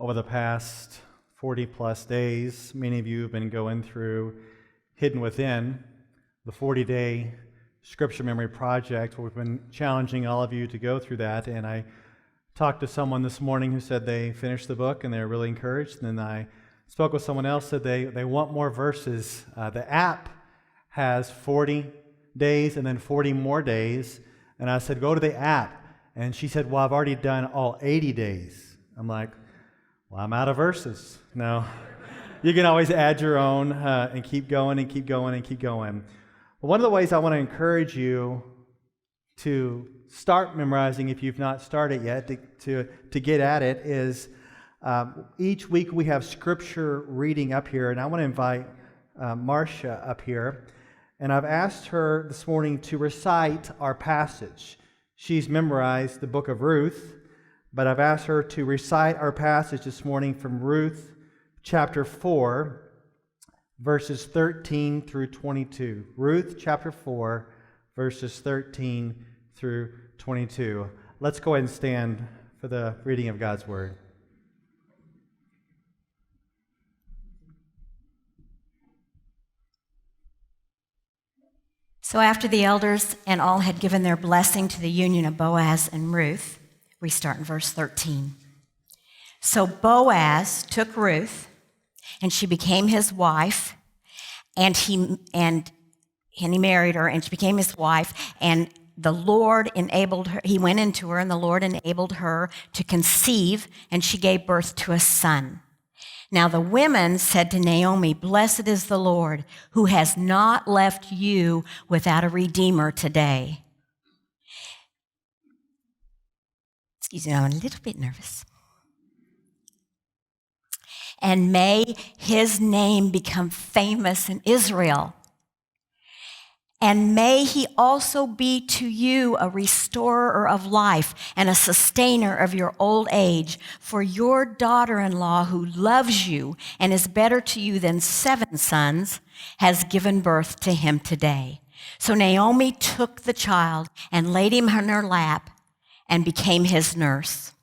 over the past 40 plus days, many of you have been going through Hidden Within, the 40-day scripture memory project, where we've been challenging all of you to go through that. And I talked to someone this morning who said they finished the book and they're really encouraged. And then I spoke with someone else said they want more verses. The app has 40 days and then 40 more days. And I said, go to the app. And she said, well, I've already done all 80 days. I'm like, well, I'm out of verses. No, you can always add your own and keep going and keep going and keep going. But one of the ways I want to encourage you to start memorizing, if you've not started yet, to get at it, is each week we have scripture reading up here, and I want to invite Marcia up here. And I've asked her this morning to recite our passage. She's memorized the book of Ruth, but I've asked her to recite our passage this morning from Ruth chapter 4, verses 13 through 22. Ruth chapter 4, verses 13 through 22. Let's go ahead and stand for the reading of God's Word. So after the elders and all had given their blessing to the union of Boaz and Ruth, we start in verse 13. So Boaz took Ruth, and she became his wife, and he married her, and she became his wife, and the Lord enabled her, he went into her, and the Lord enabled her to conceive, and she gave birth to a son. Now the women said to Naomi, "Blessed is the Lord, who has not left you without a redeemer today." Excuse me, I'm a little bit nervous. "And may his name become famous in Israel. And may he also be to you a restorer of life and a sustainer of your old age. For your daughter-in-law, who loves you and is better to you than 7 sons, has given birth to him today." So Naomi took the child and laid him on her lap and became his nurse.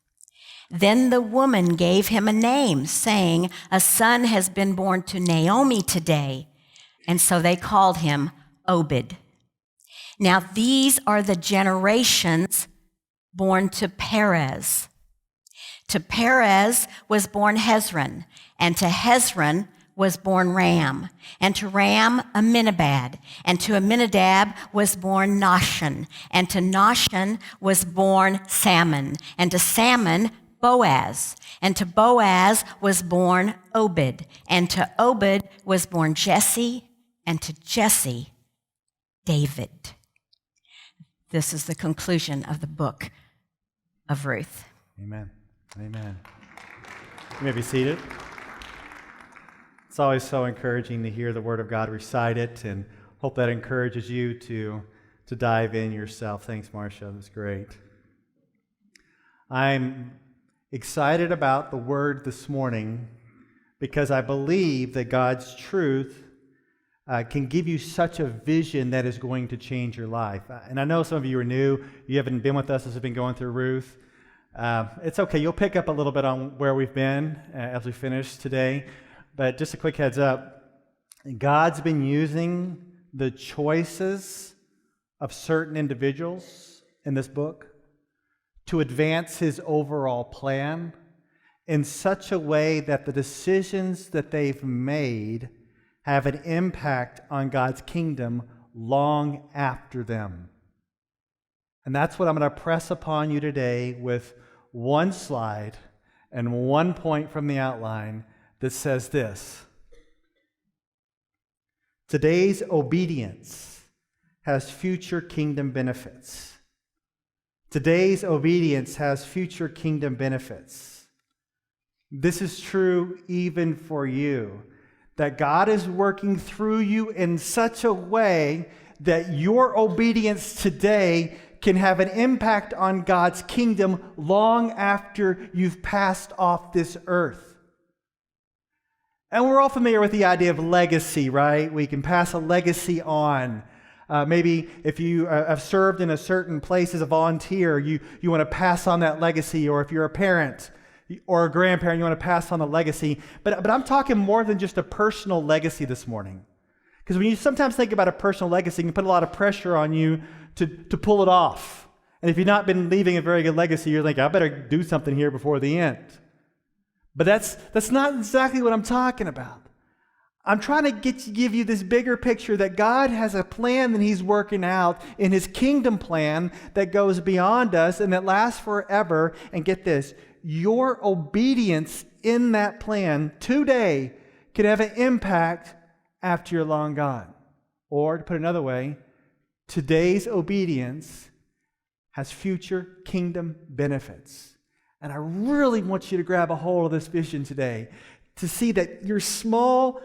Then the woman gave him a name, saying, "A son has been born to Naomi today." And so they called him Obed. Now these are the generations born to Perez. To Perez was born Hezron, and to Hezron was born Ram, and to Ram Amminadab, and to Amminadab was born Nahshon, and to Nahshon was born Salmon, and to Salmon Boaz, and to Boaz was born Obed, and to Obed was born Jesse, and to Jesse David. This is the conclusion of the book of Ruth. Amen. Amen. You may be seated. It's always so encouraging to hear the Word of God recited, and hope that encourages you to dive in yourself. Thanks, Marcia. That's great. I'm excited about the Word this morning because I believe that God's truth can give you such a vision that is going to change your life. And I know some of you are new. You haven't been with us as we've been going through Ruth. It's okay. You'll pick up a little bit on where we've been as we finish today. But just a quick heads up, God's been using the choices of certain individuals in this book to advance his overall plan in such a way that the decisions that they've made have an impact on God's kingdom long after them. And that's what I'm going to press upon you today with one slide and one point from the outline that says this: today's obedience has future kingdom benefits. Today's obedience has future kingdom benefits. This is true even for you, that God is working through you in such a way that your obedience today can have an impact on God's kingdom long after you've passed off this earth. And we're all familiar with the idea of legacy, right? We can pass a legacy on. Maybe if you have served in a certain place as a volunteer, you want to pass on that legacy, or if you're a parent, or a grandparent, you want to pass on a legacy. But I'm talking more than just a personal legacy this morning. Because when you sometimes think about a personal legacy, it can put a lot of pressure on you to pull it off. And if you've not been leaving a very good legacy, you're like, I better do something here before the end. But that's not exactly what I'm talking about. I'm trying to give you this bigger picture that God has a plan that He's working out in His kingdom plan that goes beyond us and that lasts forever. And get this, your obedience in that plan today could have an impact after you're long gone. Or to put it another way, today's obedience has future kingdom benefits. And I really want you to grab a hold of this vision today to see that your small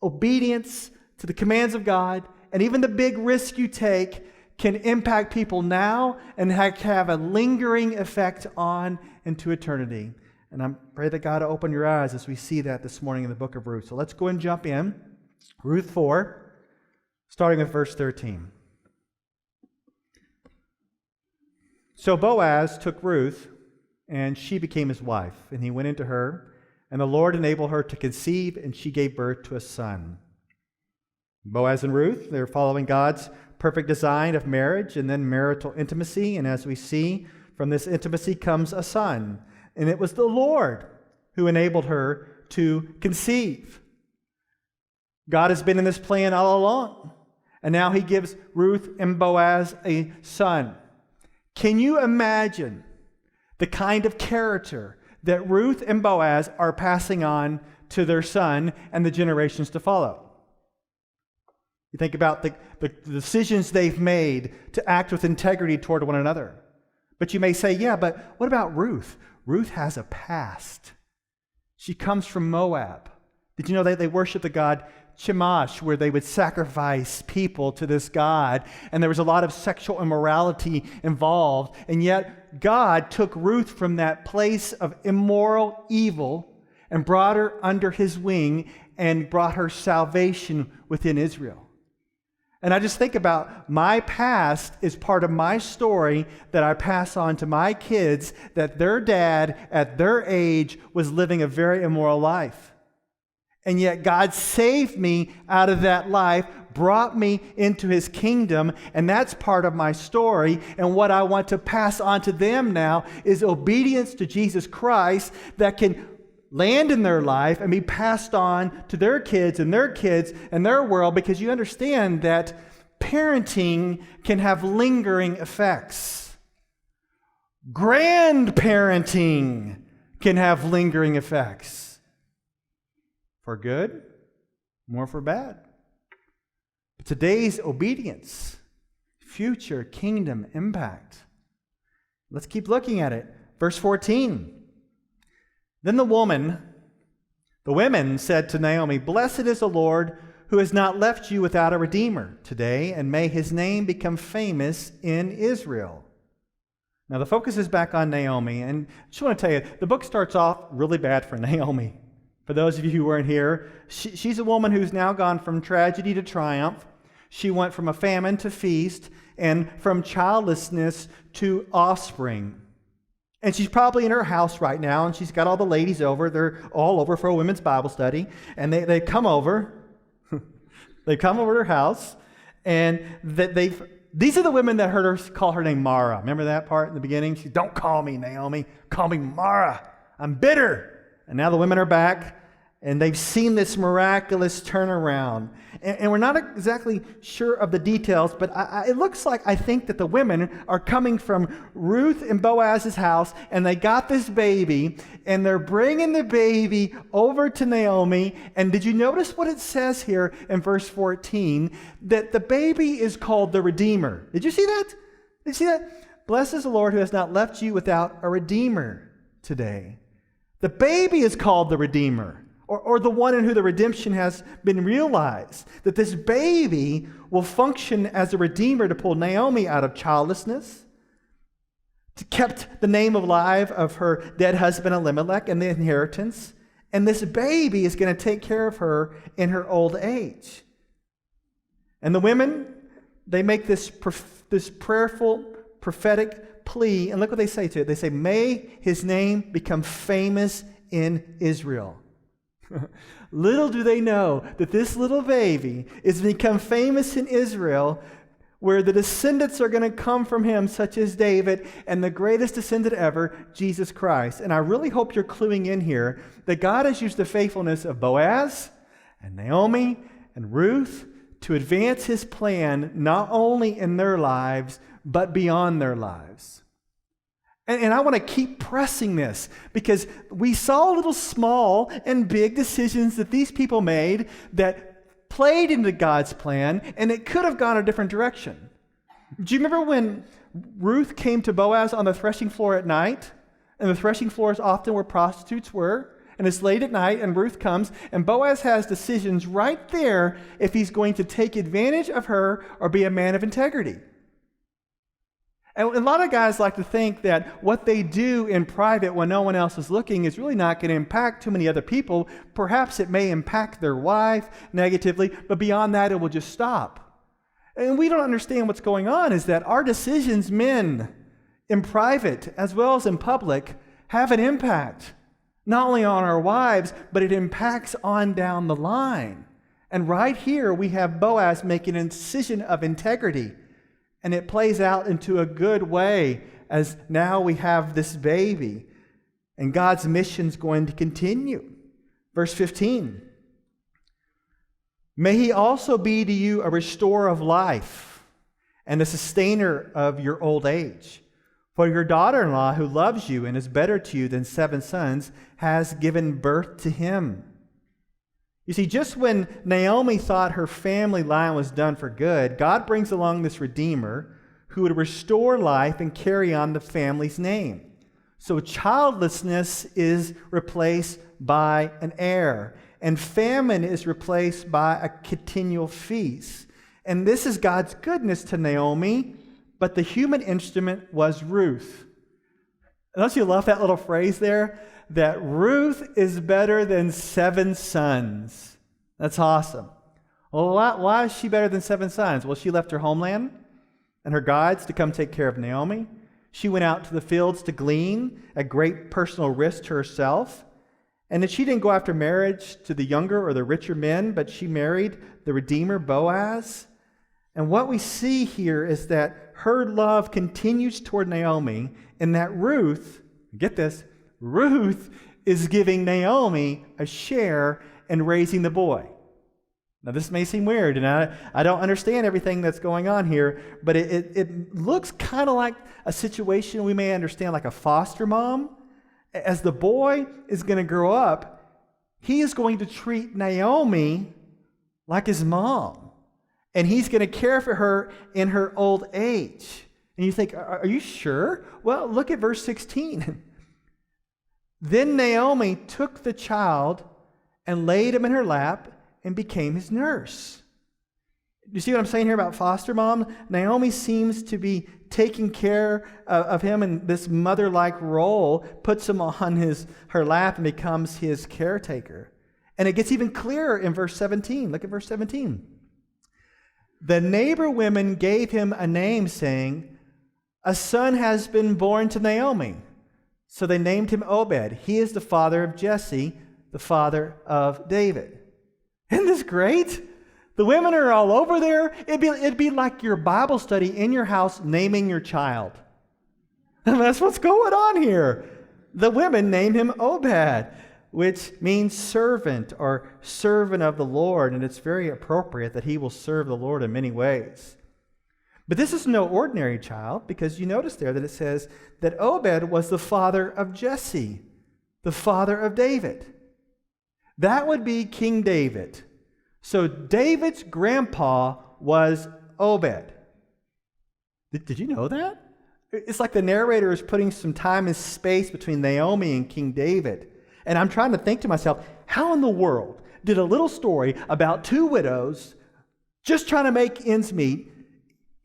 obedience to the commands of God and even the big risk you take can impact people now and have a lingering effect on into eternity. And I pray that God will open your eyes as we see that this morning in the book of Ruth. So let's go and jump in. Ruth 4, starting with verse 13. So Boaz took Ruth, and she became his wife, and he went into her, and the Lord enabled her to conceive, and she gave birth to a son. Boaz and Ruth, they're following God's perfect design of marriage and then marital intimacy, and as we see, from this intimacy comes a son, and it was the Lord who enabled her to conceive. God has been in this plan all along, and now He gives Ruth and Boaz a son. Can you imagine the kind of character that Ruth and Boaz are passing on to their son and the generations to follow? You think about the decisions they've made to act with integrity toward one another. But you may say, yeah, but what about Ruth? Ruth has a past. She comes from Moab. Did you know they worship the god Chemosh, where they would sacrifice people to this god, and there was a lot of sexual immorality involved, and yet God took Ruth from that place of immoral evil and brought her under His wing and brought her salvation within Israel. And I just think about my past is part of my story that I pass on to my kids, that their dad at their age was living a very immoral life. And yet God saved me out of that life, brought me into His kingdom, and that's part of my story. And what I want to pass on to them now is obedience to Jesus Christ that can land in their life and be passed on to their kids and their kids and their world, because you understand that parenting can have lingering effects. Grandparenting can have lingering effects. For good, more for bad. But today's obedience, future kingdom impact. Let's keep looking at it. Verse 14. Then the women said to Naomi, "Blessed is the Lord who has not left you without a redeemer today, and may His name become famous in Israel." Now the focus is back on Naomi, and I just want to tell you, the book starts off really bad for Naomi. For those of you who weren't here, she's a woman who's now gone from tragedy to triumph. She went from a famine to feast, and from childlessness to offspring. And she's probably in her house right now, and she's got all the ladies over. They're all over for a women's Bible study, and they come over. They come over to her house, and these are the women that heard her call her name Mara. Remember that part in the beginning? She, "Don't call me Naomi, call me Mara. I'm bitter." And now the women are back, and they've seen this miraculous turnaround. And we're not exactly sure of the details, but it looks like, I think that the women are coming from Ruth and Boaz's house, and they got this baby, and they're bringing the baby over to Naomi. And did you notice what it says here in verse 14? That the baby is called the Redeemer. Did you see that? Did you see that? Blessed is the Lord who has not left you without a Redeemer today. The baby is called the Redeemer, or the one in who the redemption has been realized. That this baby will function as a redeemer to pull Naomi out of childlessness, to kept the name alive of her dead husband Elimelech and the inheritance. And this baby is going to take care of her in her old age. And the women, they make this prayerful, prophetic plea, and look what they say to it. They say, may his name become famous in Israel. Little do they know that this little baby is become famous in Israel, where the descendants are going to come from him, such as David, and the greatest descendant ever, Jesus Christ. And I really hope you're cluing in here that God has used the faithfulness of Boaz and Naomi and Ruth to advance his plan not only in their lives, but beyond their lives. And I want to keep pressing this because we saw little small and big decisions that these people made that played into God's plan, and it could have gone a different direction. Do you remember when Ruth came to Boaz on the threshing floor at night? And the threshing floor is often where prostitutes were. And it's late at night, and Ruth comes, and Boaz has decisions right there if he's going to take advantage of her or be a man of integrity. And a lot of guys like to think that what they do in private when no one else is looking is really not going to impact too many other people. Perhaps it may impact their wife negatively, but beyond that, it will just stop. And we don't understand what's going on is that our decisions, men, in private as well as in public, have an impact, not only on our wives, but it impacts on down the line. And right here, we have Boaz making a decision of integrity. And it plays out into a good way as now we have this baby. And God's mission is going to continue. Verse 15. May he also be to you a restorer of life and a sustainer of your old age. For your daughter-in-law, who loves you and is better to you than 7 sons, has given birth to him. You see, just when Naomi thought her family line was done for good, God brings along this Redeemer who would restore life and carry on the family's name. So childlessness is replaced by an heir, and famine is replaced by a continual feast. And this is God's goodness to Naomi, but the human instrument was Ruth. Don't you love that little phrase there? That Ruth is better than 7 sons. That's awesome. Well, why is she better than 7 sons? Well, she left her homeland and her guides to come take care of Naomi. She went out to the fields to glean at great personal risk to herself. And then she didn't go after marriage to the younger or the richer men, but she married the Redeemer, Boaz. And what we see here is that her love continues toward Naomi, and that Ruth, get this, Ruth is giving Naomi a share in raising the boy. Now, this may seem weird, and I don't understand everything that's going on here, but it looks kind of like a situation we may understand like a foster mom. As the boy is going to grow up, he is going to treat Naomi like his mom, and he's going to care for her in her old age. And you think, are you sure? Well, look at verse 16. Then Naomi took the child and laid him in her lap and became his nurse. You see what I'm saying here about foster mom? Naomi seems to be taking care of him in this mother-like role, puts him on her lap and becomes his caretaker. And it gets even clearer in verse 17. Look at verse 17. The neighbor women gave him a name, saying, "A son has been born to Naomi." So they named him Obed. He is the father of Jesse, the father of David. Isn't this great? The women are all over there. It'd be like your Bible study in your house naming your child. And that's what's going on here. The women name him Obed, which means servant or servant of the Lord. And it's very appropriate that he will serve the Lord in many ways. But this is no ordinary child, because you notice there that it says that Obed was the father of Jesse, the father of David. That would be King David. So David's grandpa was Obed. Did you know that? It's like the narrator is putting some time and space between Naomi and King David. And I'm trying to think to myself, how in the world did a little story about 2 widows just trying to make ends meet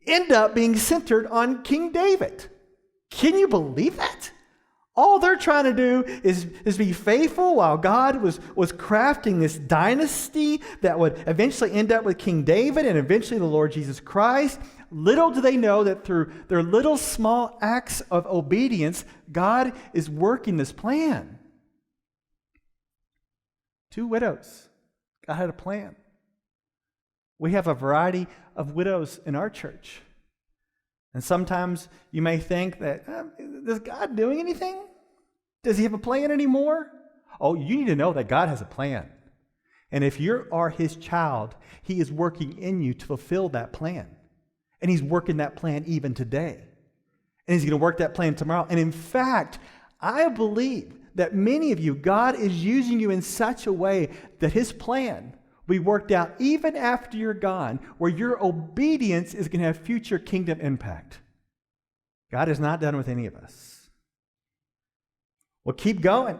end up being centered on King David? Can you believe that? All they're trying to do is be faithful while God was crafting this dynasty that would eventually end up with King David and eventually the Lord Jesus Christ. Little do they know that through their little small acts of obedience, God is working this plan. 2 widows. God had a plan. We have a variety of widows in our church. And sometimes you may think that, is God doing anything? Does he have a plan anymore? Oh, you need to know that God has a plan. And if you are his child, he is working in you to fulfill that plan. And he's working that plan even today. And he's going to work that plan tomorrow. And in fact, I believe that many of you, God is using you in such a way that his plan will be worked out even after you're gone, where your obedience is going to have future kingdom impact. God is not done with any of us. Well, keep going.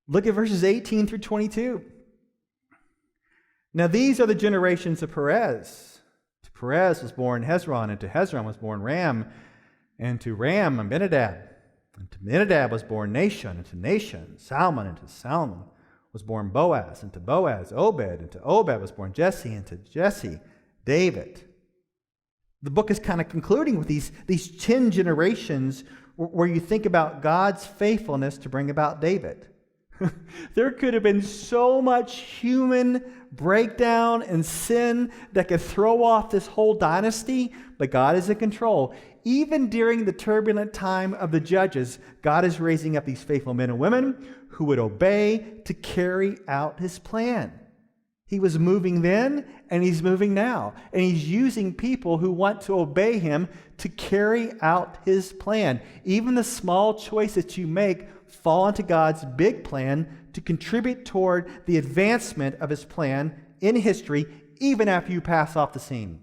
Look at verses 18 through 22. Now these are the generations of Perez. To Perez was born Hezron, and to Hezron was born Ram, and to Ram Amminadab. And to Amminadab was born Nahshon, and to Nahshon Salmon, and to Salmon was born Boaz, and to Boaz Obed, and to Obed was born Jesse, and to Jesse David. The book is kind of concluding with these 10 generations where you think about God's faithfulness to bring about David. There could have been so much human breakdown and sin that could throw off this whole dynasty, but God is in control. Even during the turbulent time of the judges, God is raising up these faithful men and women who would obey to carry out his plan. He was moving then, and he's moving now. And he's using people who want to obey him to carry out his plan. Even the small choices you make fall into God's big plan to contribute toward the advancement of his plan in history, even after you pass off the scene.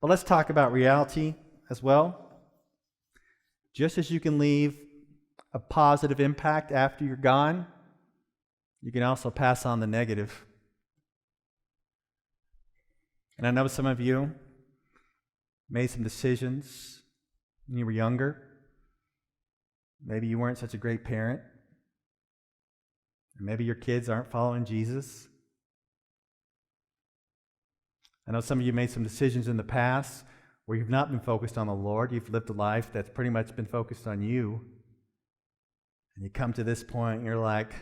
But let's talk about reality as well. Just as you can leave a positive impact after you're gone, you can also pass on the negative. And I know some of you made some decisions when you were younger. Maybe you weren't such a great parent. Or maybe your kids aren't following Jesus. I know some of you made some decisions in the past where you've not been focused on the Lord. You've lived a life that's pretty much been focused on you. And you come to this point and you're like,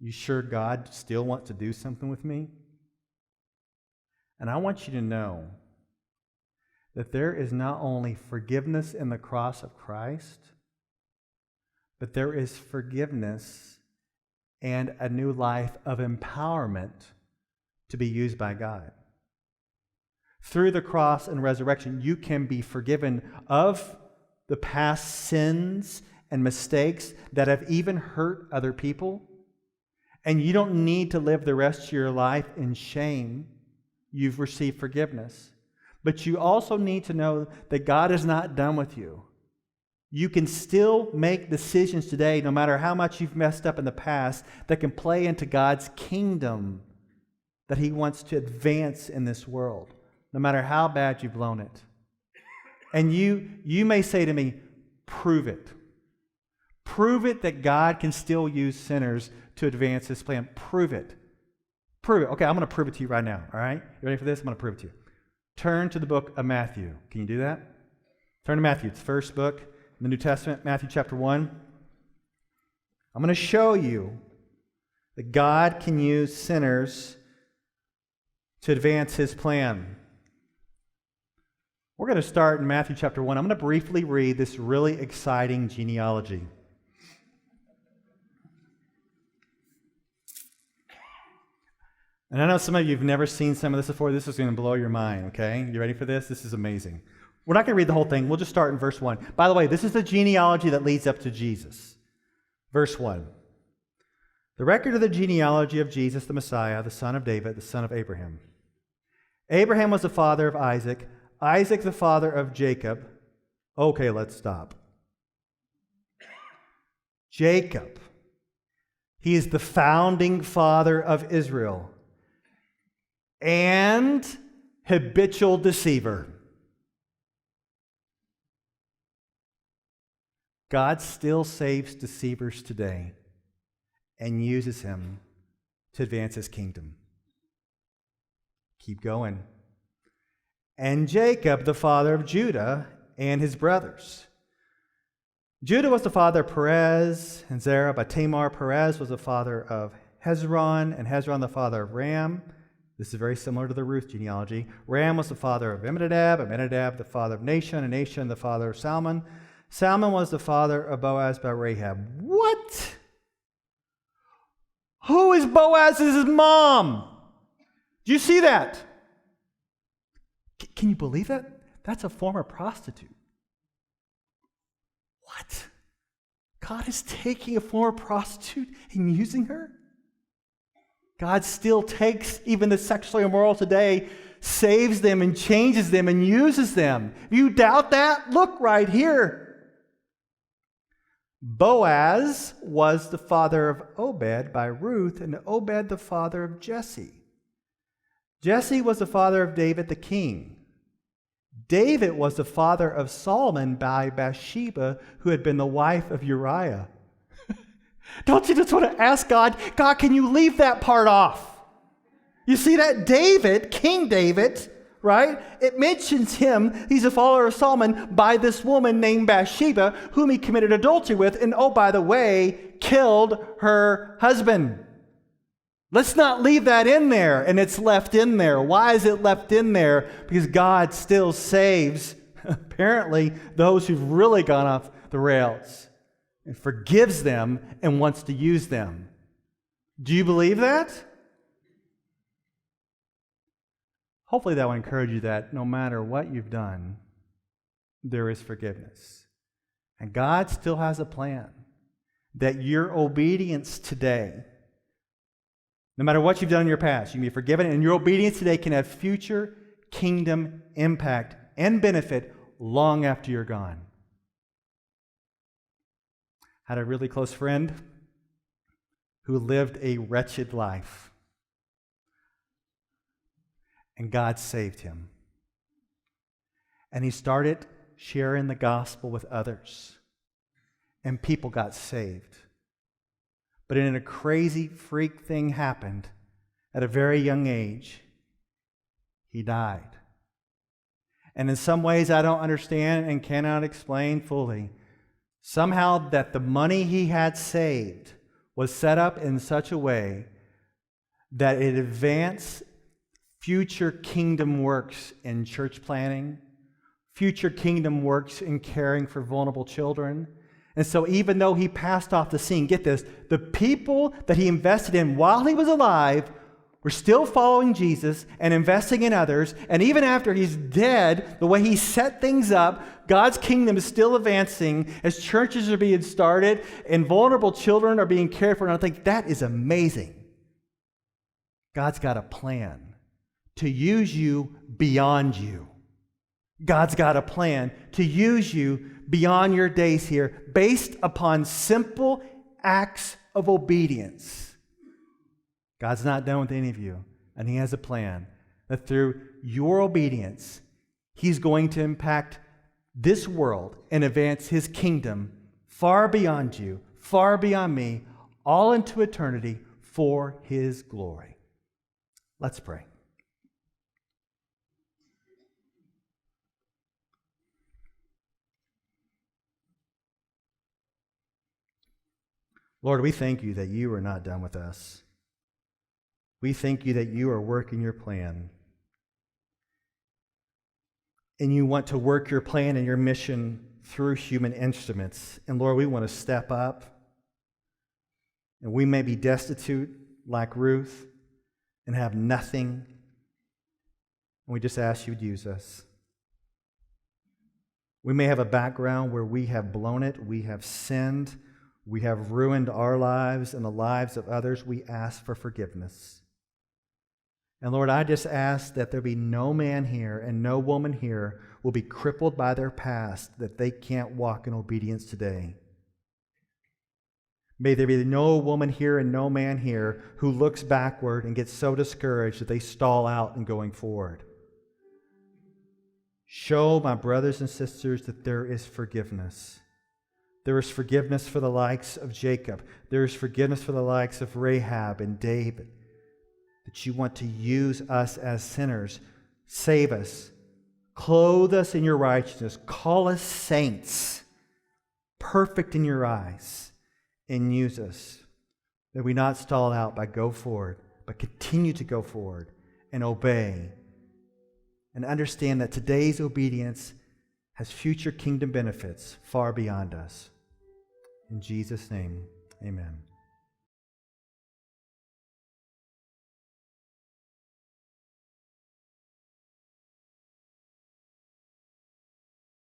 you sure God still wants to do something with me? And I want you to know that there is not only forgiveness in the cross of Christ, but there is forgiveness and a new life of empowerment to be used by God. Through the cross and resurrection, you can be forgiven of the past sins and mistakes that have even hurt other people. And you don't need to live the rest of your life in shame. You've received forgiveness. But you also need to know that God is not done with you. You can still make decisions today, no matter how much you've messed up in the past, that can play into God's kingdom that he wants to advance in this world, no matter how bad you've blown it. And you may say to me, prove it. Prove it that God can still use sinners to advance his plan. Prove it. Prove it. Okay, I'm going to prove it to you right now. All right? You ready for this? I'm going to prove it to you. Turn to the book of Matthew. Can you do that? Turn to Matthew. It's the first book in the New Testament, Matthew chapter 1. I'm going to show you that God can use sinners to advance his plan. We're going to start in Matthew chapter 1. I'm going to briefly read this really exciting genealogy. And I know some of you have never seen some of this before. This is going to blow your mind, okay? You ready for this? This is amazing. We're not going to read the whole thing. We'll just start in verse 1. By the way, this is the genealogy that leads up to Jesus. Verse 1. The record of the genealogy of Jesus, the Messiah, the son of David, the son of Abraham. Abraham was the father of Isaac. Isaac the father of Jacob. Okay, let's stop. Jacob. He is the founding father of Israel. And habitual deceiver. God still saves deceivers today and uses him to advance his kingdom. Keep going. And Jacob, the father of Judah, and his brothers. Judah was the father of Perez and Zerah by Tamar. Perez was the father of Hezron, and Hezron the father of Ram. This is very similar to the Ruth genealogy. Ram was the father of Amminadab, Amminadab the father of Nahshon, and Nahshon the father of Salmon. Salmon was the father of Boaz by Rahab. What? Who is Boaz's mom? Do you see that? Can you believe that? That's a former prostitute. What? God is taking a former prostitute and using her? God still takes even the sexually immoral today, saves them and changes them and uses them. If you doubt that, look right here. Boaz was the father of Obed by Ruth, and Obed the father of Jesse. Jesse was the father of David the king. David was the father of Solomon by Bathsheba, who had been the wife of Uriah. Don't you just want to ask God, God, can you leave that part off? You see that David, King David, right? It mentions him, he's a follower of Solomon, by this woman named Bathsheba, whom he committed adultery with, and oh, by the way, killed her husband. Let's not leave that in there, and it's left in there. Why is it left in there? Because God still saves, apparently, those who've really gone off the rails, and forgives them and wants to use them. Do you believe that? Hopefully that will encourage you that no matter what you've done, there is forgiveness. And God still has a plan that your obedience today, no matter what you've done in your past, you can be forgiven, and your obedience today can have future kingdom impact and benefit long after you're gone. I had a really close friend who lived a wretched life, and God saved him. And he started sharing the gospel with others, and people got saved. But then a crazy freak thing happened at a very young age. He died. And in some ways I don't understand and cannot explain fully. Somehow that the money he had saved was set up in such a way that it advanced future kingdom works in church planning, future kingdom works in caring for vulnerable children. And so even though he passed off the scene, get this, the people that he invested in while he was alive were still following Jesus and investing in others. And even after he's dead, the way he set things up, God's kingdom is still advancing as churches are being started and vulnerable children are being cared for. And I think that is amazing. God's got a plan to use you beyond you. God's got a plan to use you beyond your days here based upon simple acts of obedience. God's not done with any of you, and he has a plan that through your obedience, he's going to impact this world and advance his kingdom far beyond you, far beyond me, all into eternity for his glory. Let's pray. Lord, we thank you that you are not done with us. We thank you that you are working your plan. And you want to work your plan and your mission through human instruments. And Lord, we want to step up. And we may be destitute like Ruth and have nothing. And we just ask you to use us. We may have a background where we have blown it, we have sinned, we have ruined our lives and the lives of others. We ask for forgiveness. And Lord, I just ask that there be no man here and no woman here will be crippled by their past, that they can't walk in obedience today. May there be no woman here and no man here who looks backward and gets so discouraged that they stall out in going forward. Show my brothers and sisters that there is forgiveness. There is forgiveness for the likes of Jacob. There is forgiveness for the likes of Rahab and David. That you want to use us as sinners. Save us. Clothe us in your righteousness. Call us saints. Perfect in your eyes. And use us. That we not stall out, but go forward. But continue to go forward and obey. And understand that today's obedience has future kingdom benefits far beyond us. In Jesus' name, amen.